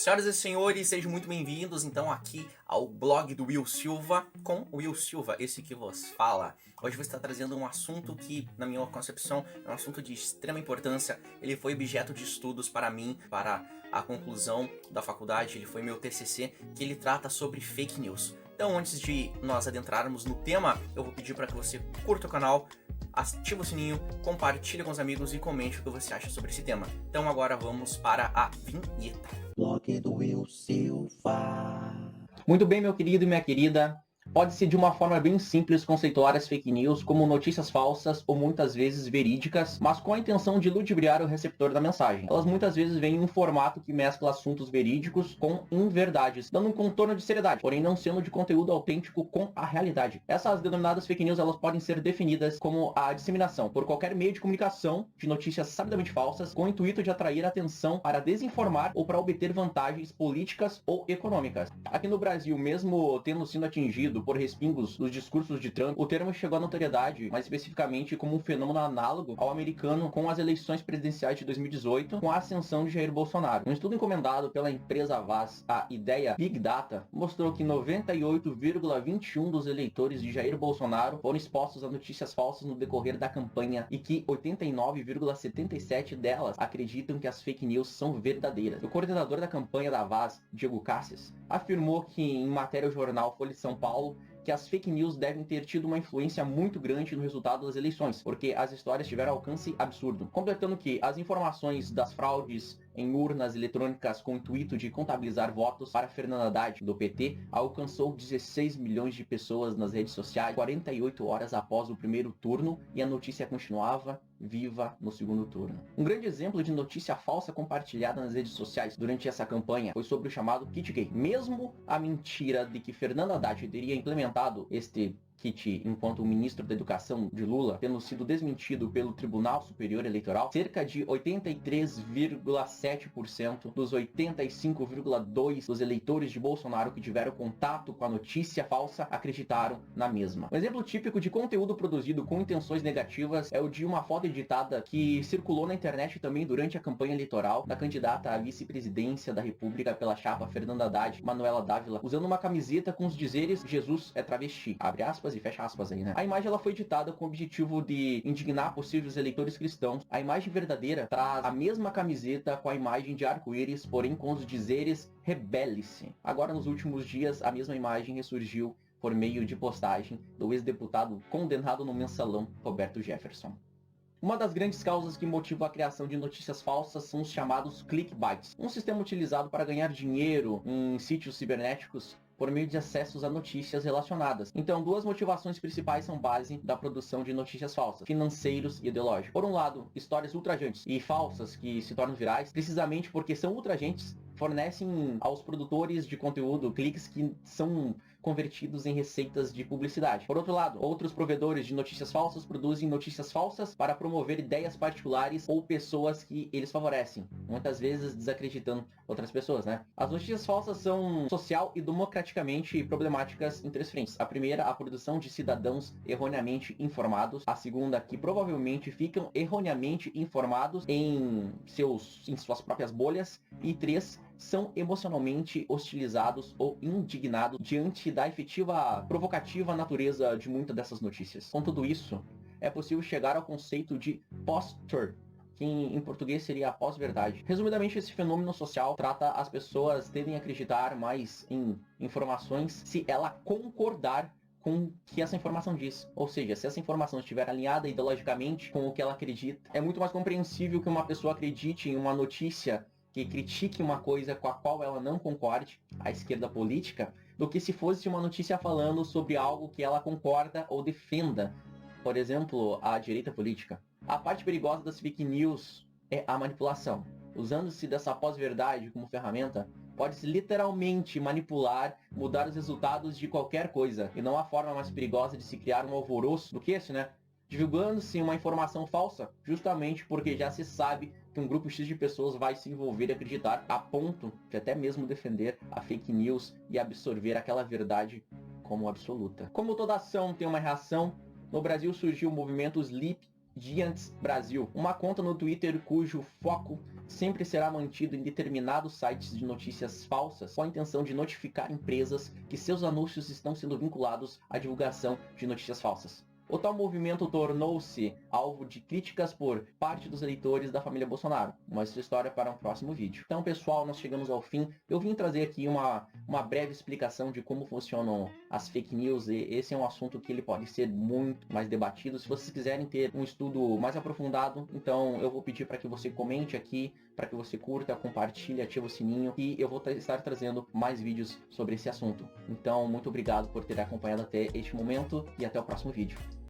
Senhoras e senhores, sejam muito bem-vindos então aqui ao blog do Will Silva com o Will Silva, esse que vos fala. Hoje vou estar trazendo um assunto que, na minha concepção, é um assunto de extrema importância. Ele foi objeto de estudos para mim, para a conclusão da faculdade, ele foi meu TCC, que ele trata sobre fake news. Então, antes de nós adentrarmos no tema, eu vou pedir para que você curta o canal, ative o sininho, compartilhe com os amigos e comente o que você acha sobre esse tema. Então agora vamos para a vinheta. Blog do Will Silva. Muito bem, meu querido e minha querida. Pode-se de uma forma bem simples conceituar as fake news como notícias falsas ou muitas vezes verídicas, mas com a intenção de ludibriar o receptor da mensagem. Elas muitas vezes vêm em um formato que mescla assuntos verídicos com inverdades, dando um contorno de seriedade, porém não sendo de conteúdo autêntico com a realidade. Essas denominadas fake news, elas podem ser definidas como a disseminação por qualquer meio de comunicação de notícias sabidamente falsas, com o intuito de atrair atenção para desinformar ou para obter vantagens políticas ou econômicas. Aqui no Brasil, mesmo tendo sido atingido por respingos dos discursos de Trump, o termo chegou à notoriedade, mais especificamente como um fenômeno análogo ao americano com as eleições presidenciais de 2018, com a ascensão de Jair Bolsonaro. Um estudo encomendado pela empresa Vaz, a ideia Big Data, mostrou que 98,21% dos eleitores de Jair Bolsonaro foram expostos a notícias falsas no decorrer da campanha e que 89,77% delas acreditam que as fake news são verdadeiras. O coordenador da campanha da Vaz, Diego Cassis, afirmou que em matéria ao jornal Folha de São Paulo que as fake news devem ter tido uma influência muito grande no resultado das eleições, porque as histórias tiveram alcance absurdo. Completando que as informações das fraudes em urnas eletrônicas com o intuito de contabilizar votos para Fernanda Haddad, do PT, alcançou 16 milhões de pessoas nas redes sociais 48 horas após o primeiro turno, e a notícia continuava viva no segundo turno. Um grande exemplo de notícia falsa compartilhada nas redes sociais durante essa campanha foi sobre o chamado kit gay. Mesmo a mentira de que Fernanda Haddad teria implementado este kit enquanto ministro da Educação de Lula, tendo sido desmentido pelo Tribunal Superior Eleitoral, cerca de 83,7% dos 85,2% dos eleitores de Bolsonaro que tiveram contato com a notícia falsa acreditaram na mesma. Um exemplo típico de conteúdo produzido com intenções negativas é o de uma foto editada que circulou na internet também durante a campanha eleitoral da candidata à vice-presidência da República pela chapa Fernanda Haddad, Manuela Dávila, usando uma camiseta com os dizeres "Jesus é travesti", abre aspas e fecha aspas aí, né? A imagem ela foi editada com o objetivo de indignar possíveis eleitores cristãos. A imagem verdadeira traz a mesma camiseta com a imagem de arco-íris, porém com os dizeres "rebele-se". Agora, nos últimos dias, a mesma imagem ressurgiu por meio de postagem do ex-deputado condenado no mensalão Roberto Jefferson. Uma das grandes causas que motivam a criação de notícias falsas são os chamados clickbaits, um sistema utilizado para ganhar dinheiro em sítios cibernéticos por meio de acessos a notícias relacionadas. Então, duas motivações principais são base da produção de notícias falsas: financeiros e ideológicos. Por um lado, histórias ultrajantes e falsas que se tornam virais, precisamente porque são ultrajantes, fornecem aos produtores de conteúdo cliques que são convertidos em receitas de publicidade. Por outro lado, outros provedores de notícias falsas produzem notícias falsas para promover ideias particulares ou pessoas que eles favorecem, muitas vezes desacreditando outras pessoas, né? As notícias falsas são social e democraticamente problemáticas em três frentes. A primeira, a produção de cidadãos erroneamente informados. A segunda, que provavelmente ficam erroneamente informados em suas próprias bolhas. E três, são emocionalmente hostilizados ou indignados diante da efetiva provocativa natureza de muitas dessas notícias. Com tudo isso, é possível chegar ao conceito de post-truth, que em português seria a pós-verdade. Resumidamente, esse fenômeno social trata as pessoas terem a acreditar mais em informações se ela concordar com o que essa informação diz. Ou seja, se essa informação estiver alinhada ideologicamente com o que ela acredita, é muito mais compreensível que uma pessoa acredite em uma notícia que critique uma coisa com a qual ela não concorde, a esquerda política, do que se fosse uma notícia falando sobre algo que ela concorda ou defenda, por exemplo, a direita política. A parte perigosa das fake news é a manipulação. Usando-se dessa pós-verdade como ferramenta, pode-se literalmente manipular, mudar os resultados de qualquer coisa, e não há forma mais perigosa de se criar um alvoroço do que esse, né? Divulgando-se uma informação falsa, justamente porque já se sabe que um grupo X de pessoas vai se envolver e acreditar a ponto de até mesmo defender a fake news e absorver aquela verdade como absoluta. Como toda ação tem uma reação, no Brasil surgiu o movimento Sleep Giants Brasil, uma conta no Twitter cujo foco sempre será mantido em determinados sites de notícias falsas, com a intenção de notificar empresas que seus anúncios estão sendo vinculados à divulgação de notícias falsas. O tal movimento tornou-se alvo de críticas por parte dos eleitores da família Bolsonaro, mas essa história para um próximo vídeo. Então, pessoal, nós chegamos ao fim. Eu vim trazer aqui uma breve explicação de como funcionam as fake news, e esse é um assunto que ele pode ser muito mais debatido. Se vocês quiserem ter um estudo mais aprofundado, então eu vou pedir para que você comente aqui, para que você curta, compartilhe, ative o sininho, e eu vou estar trazendo mais vídeos sobre esse assunto. Então, muito obrigado por ter acompanhado até este momento e até o próximo vídeo.